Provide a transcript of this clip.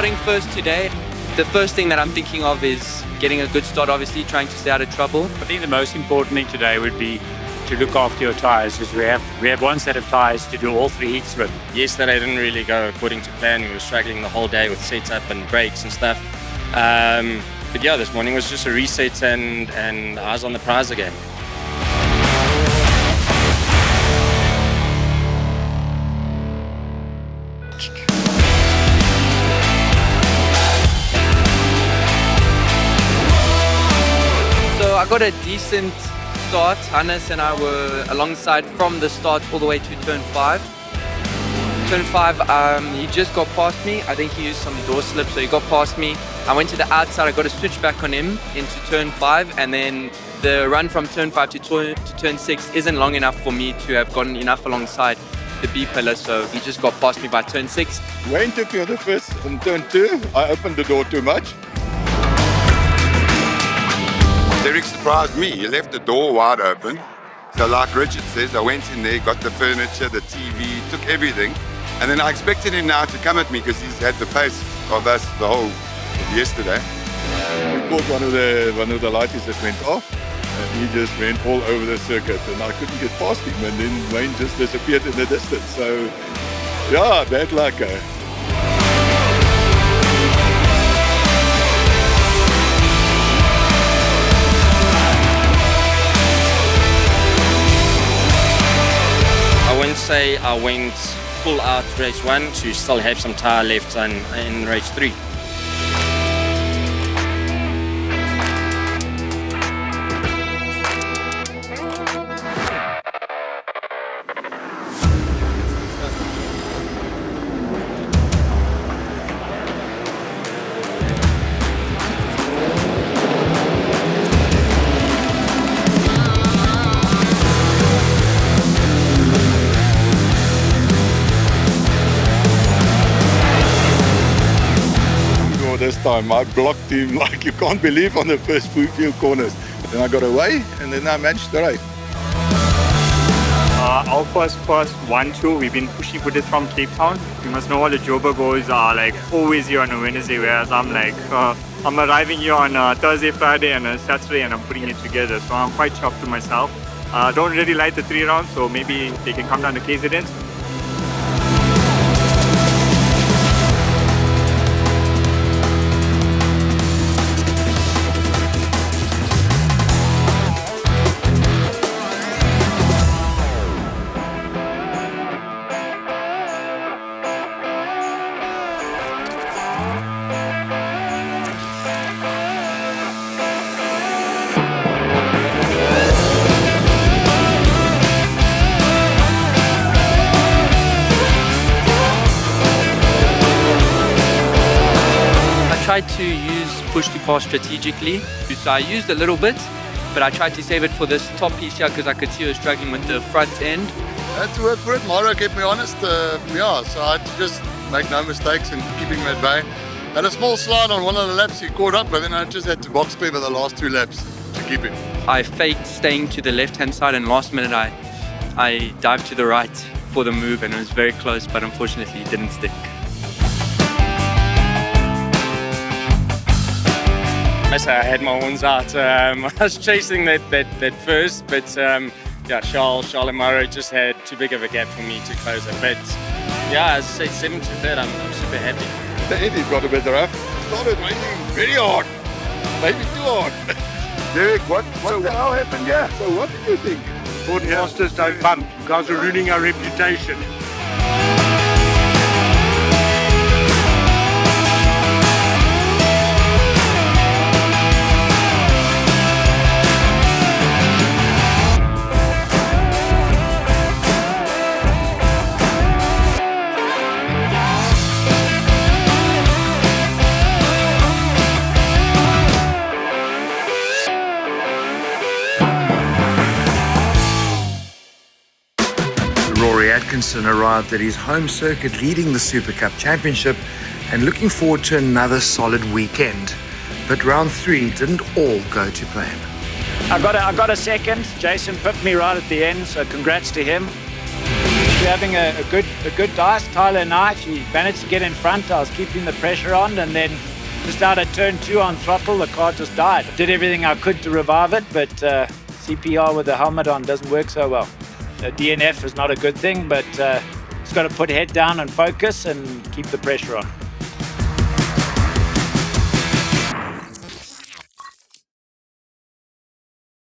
starting first today. The first thing that I'm thinking of is getting a good start, obviously, trying to stay out of trouble. I think the most important thing today would be to look after your tyres, because we have one set of tyres to do all 3 heats with. Yesterday didn't really go according to plan. We were struggling the whole day with setup and brakes and stuff. But yeah, this morning was just a reset and I was on the prize again. So I got a decent start. Hannes and I were alongside from the start all the way to turn 5. Turn 5, he just got past me. I think he used some door slip, so he got past me. I went to the outside, I got a switch back on him into turn 5, and then the run from turn 5 to turn 6 isn't long enough for me to have gotten enough alongside the B pillar, so he just got past me by turn 6. Wayne took me on the first on turn 2. I opened the door too much. Derek surprised me. He left the door wide open. So like Richard says, I went in there, got the furniture, the TV, took everything. And then I expected him now to come at me because he's had the pace of us the whole of yesterday. We caught one of the lighties that went off, and he just went all over the circuit, and I couldn't get past him, and then Wayne just disappeared in the distance. So yeah, bad luck. I wouldn't say I went full out race 1 to still have some tyre left in race 3. This time I blocked him like you can't believe on the first few corners. Then I got away, and then I managed the race. Our first 1-2, we've been pushing for this from Cape Town. You must know all the Joburg boys are like always here on a Wednesday, whereas I'm like, I'm arriving here on a Thursday, Friday and a Saturday, and I'm putting it together. So I'm quite shocked to myself. Don't really like the 3 rounds, so maybe they can come down to KZN. I tried to use push to pass strategically, so I used a little bit, but I tried to save it for this top piece here because I could see I was struggling with the front end. I had to work for it. Mauro kept me honest. Yeah, so I had to just make no mistakes and keeping him at bay. Had a small slide on one of the laps, he caught up, but then I just had to box clear for the last 2 laps to keep him. I faked staying to the left-hand side, and last minute I dived to the right for the move, and it was very close, but unfortunately it didn't stick. I had my horns out. I was chasing that first, but yeah, Charles and Mauro just had too big of a gap for me to close it. But yeah, as I said, 7 to 3rd, I'm super happy. The Eddie got a bit rough. Started raining very hard, maybe too hard. Derek, what the hell happened? Yeah. So what did you think? Broadcasters don't bump. You guys are ruining our reputation. Atkinson arrived at his home circuit leading the Super Cup Championship and looking forward to another solid weekend. But round 3 didn't all go to plan. I got a second. Jason pipped me right at the end, so congrats to him. we're having a good dice, Tyler and I. She managed to get in front. I was keeping the pressure on, and then just out at turn 2 on throttle, the car just died. Did everything I could to revive it, but CPR with the helmet on doesn't work so well. The DNF is not a good thing, but just got to put head down and focus and keep the pressure on.